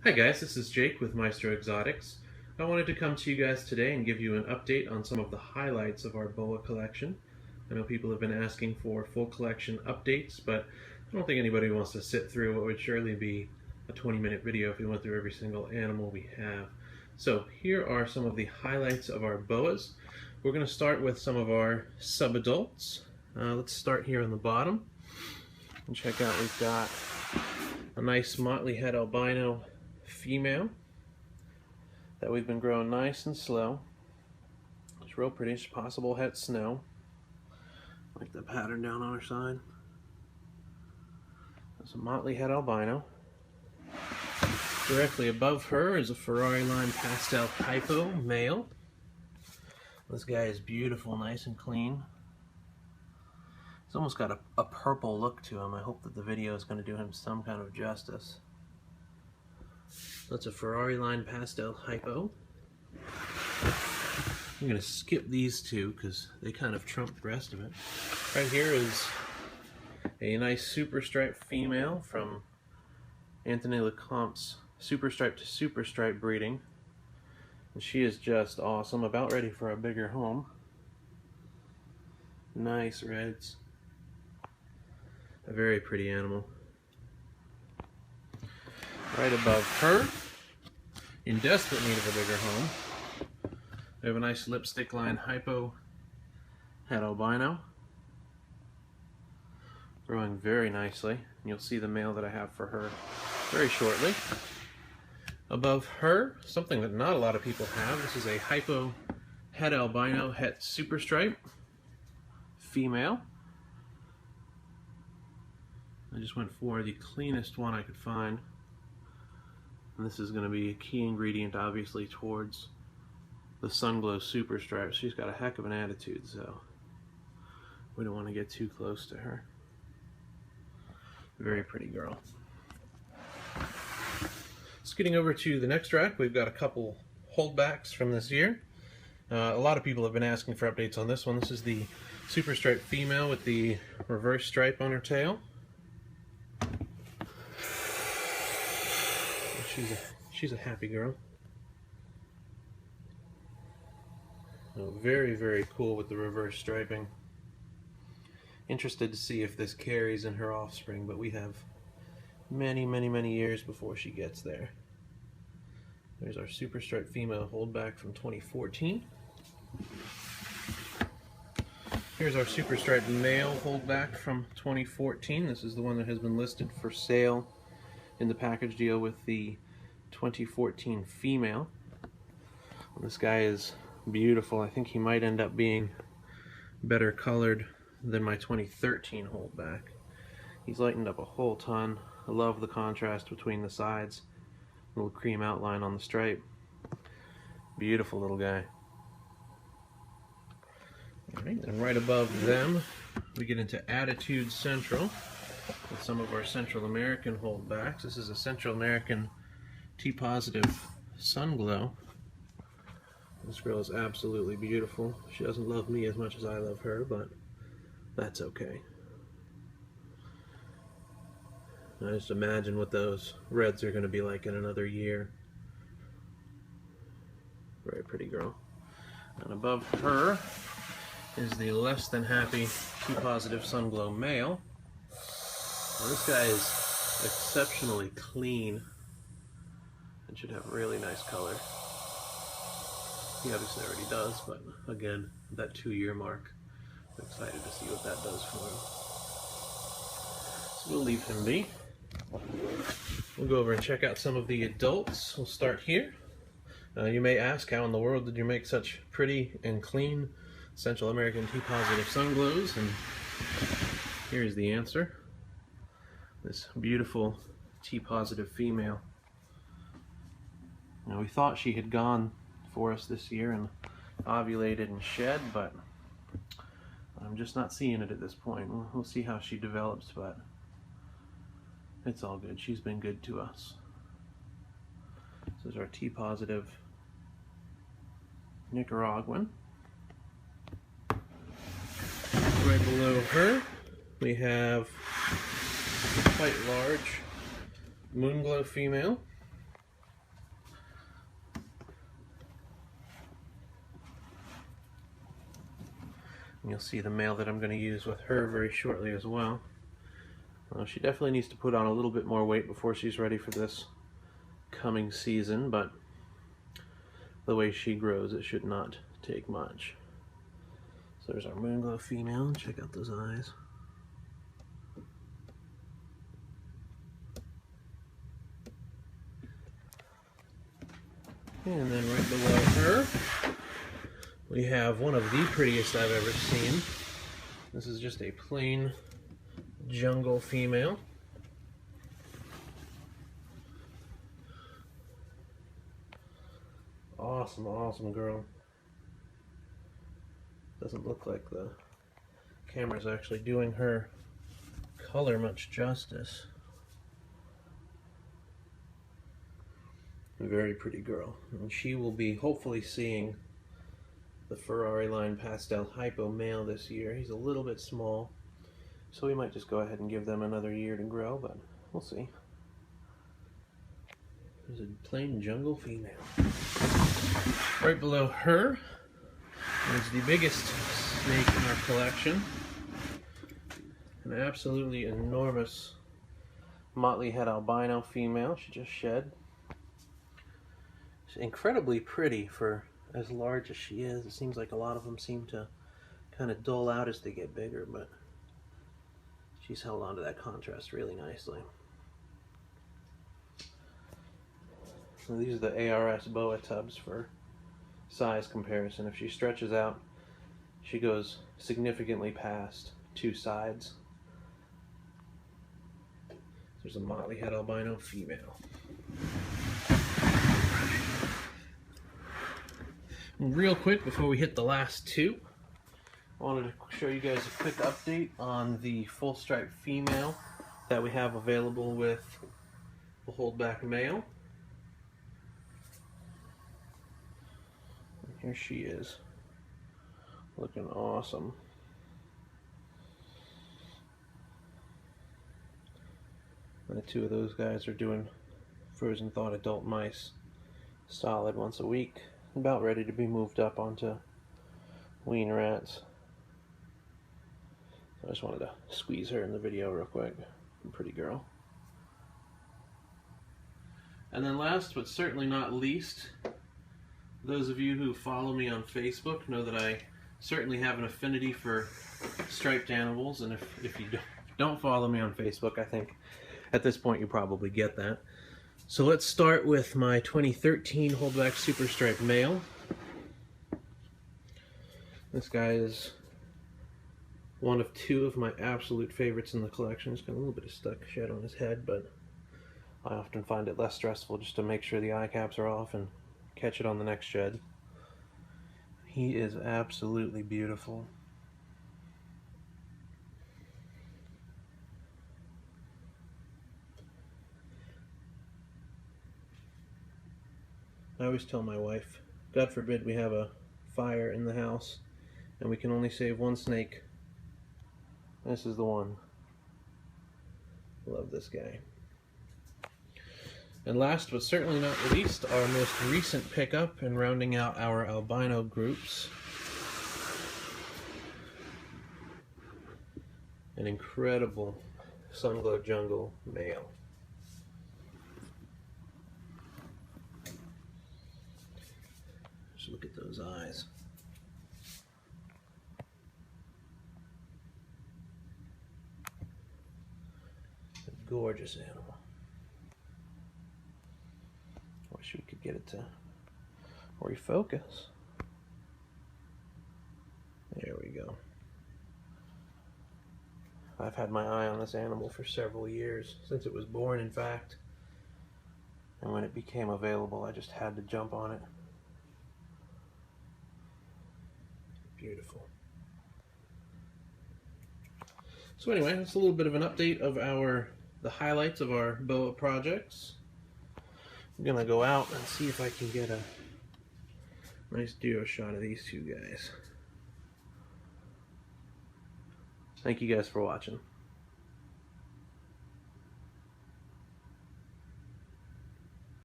Hi guys, this is Jake with Maestro Exotics. I wanted to come to you guys today and give you an update on some of the highlights of our boa collection. I know people have been asking for full collection updates, but I don't think anybody wants to sit through what would surely be a 20-minute video if we went through every single animal we have. So here are some of the highlights of our boas. We're going to start with some of our subadults. Let's start here on the bottom. And check out, we've got a nice motley head albino female that we've been growing nice and slow. It's real pretty. It's possible het snow. Like the pattern down on her side. That's a motley head albino. Directly above her is a Ferrari line pastel hypo male. This guy is beautiful, nice and clean. He's almost got a purple look to him. I hope that the video is going to do him some kind of justice. That's a Ferrari line pastel hypo. I'm going to skip these two because they kind of trump the rest of it. Right here is a nice super stripe female from Anthony Lecomte's super stripe to super stripe breeding. And she is just awesome, about ready for a bigger home. Nice reds. A very pretty animal. Right above her, in desperate need of a bigger home, we have a nice lipstick line hypo het albino. Growing very nicely. And you'll see the male that I have for her very shortly. Above her, something that not a lot of people have, this is a hypo het albino het super stripe female. I just went for the cleanest one I could find. And this is going to be a key ingredient, obviously, towards the Sunglow Super Stripe. She's got a heck of an attitude, so we don't want to get too close to her. Very pretty girl. Just getting over to the next rack, we've got a couple holdbacks from this year. A lot of people have been asking for updates on this one. This is the Super Stripe female with the reverse stripe on her tail. She's a happy girl. Oh, very, very cool with the reverse striping. Interested to see if this carries in her offspring, but we have many, many, many years before she gets there. There's our Super Stripe female holdback from 2014. Here's our Super Stripe male holdback from 2014. This is the one that has been listed for sale in the package deal with the 2014 female. This guy is beautiful. I think he might end up being better colored than my 2013 holdback. He's lightened up a whole ton. I love the contrast between the sides. Little cream outline on the stripe. Beautiful little guy. Alright, and right above them we get into Attitude Central with some of our Central American holdbacks. This is a Central American T-positive Sunglow. This girl is absolutely beautiful. She doesn't love me as much as I love her, but that's okay. I just imagine what those reds are going to be like in another year. Very pretty girl. And above her is the less than happy T-positive Sunglow male. Now, this guy is exceptionally clean and should have really nice color. He obviously already does, but again, that 2-year mark, I'm excited to see what that does for him. So we'll leave him be. We'll go over and check out some of the adults. We'll start here. You may ask, how in the world did you make such pretty and clean Central American T-positive Sunglows? And here's the answer. This beautiful T-positive female. Now, we thought she had gone for us this year and ovulated and shed, but I'm just not seeing it at this point. We'll see how she develops, but it's all good. She's been good to us. This is our T-positive Nicaraguan. Right below her, we have a quite large Moonglow female. You'll see the male that I'm going to use with her very shortly as well. She definitely needs to put on a little bit more weight before she's ready for this coming season, but the way she grows, it should not take much. So there's our Moonglow female. Check out those eyes. And then right below her, we have one of the prettiest I've ever seen. This is just a plain jungle female. Awesome, awesome girl. Doesn't look like the camera's actually doing her color much justice. Very pretty girl. And she will be hopefully seeing the Ferrari line pastel hypo male this year. He's a little bit small, so we might just go ahead and give them another year to grow, but we'll see. There's a plain jungle female. Right below her is the biggest snake in our collection. An absolutely enormous motley head albino female. She just shed. She's incredibly pretty for as large as she is. It seems like a lot of them seem to kind of dull out as they get bigger, but she's held on to that contrast really nicely. So these are the ARS boa tubs for size comparison. If she stretches out, she goes significantly past 2 sides. There's a motley head albino female. Real quick before we hit the last 2, I wanted to show you guys a quick update on the full stripe female that we have available with the holdback male. And here she is, looking awesome. And the 2 of those guys are doing frozen thawed adult mice solid once a week. About ready to be moved up onto wean rats. So I just wanted to squeeze her in the video real quick. Pretty girl. And then last but certainly not least, those of you who follow me on Facebook know that I certainly have an affinity for striped animals, and if you don't follow me on Facebook, I think at this point you probably get that. So let's start with my 2013 Holdback Super Stripe male. This guy is one of 2 of my absolute favorites in the collection. He's got a little bit of stuck shed on his head, but I often find it less stressful just to make sure the eye caps are off and catch it on the next shed. He is absolutely beautiful. I always tell my wife, God forbid we have a fire in the house and we can only save 1 snake. This is the one. Love this guy. And last but certainly not least, our most recent pickup and rounding out our albino groups. An incredible Sunglow Jungle male. Look at those eyes. A gorgeous animal. Wish we could get it to refocus. There we go. I've had my eye on this animal for several years, since it was born in fact. And when it became available, I just had to jump on it. Beautiful. So anyway, that's a little bit of an update of the highlights of our boa projects. I'm gonna go out and see if I can get a nice duo shot of these 2 guys. Thank you guys for watching.